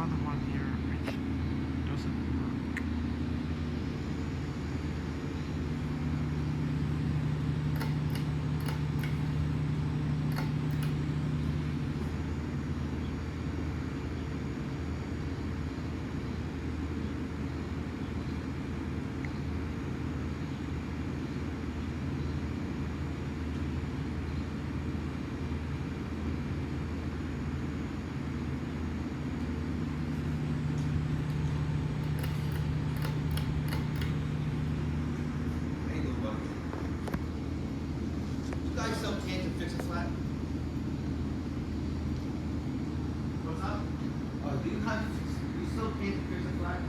other one here which doesn't work. How you doing, buddy? You guys sell cans and fix a flat? What's up? Do you sell cans and fix a flat?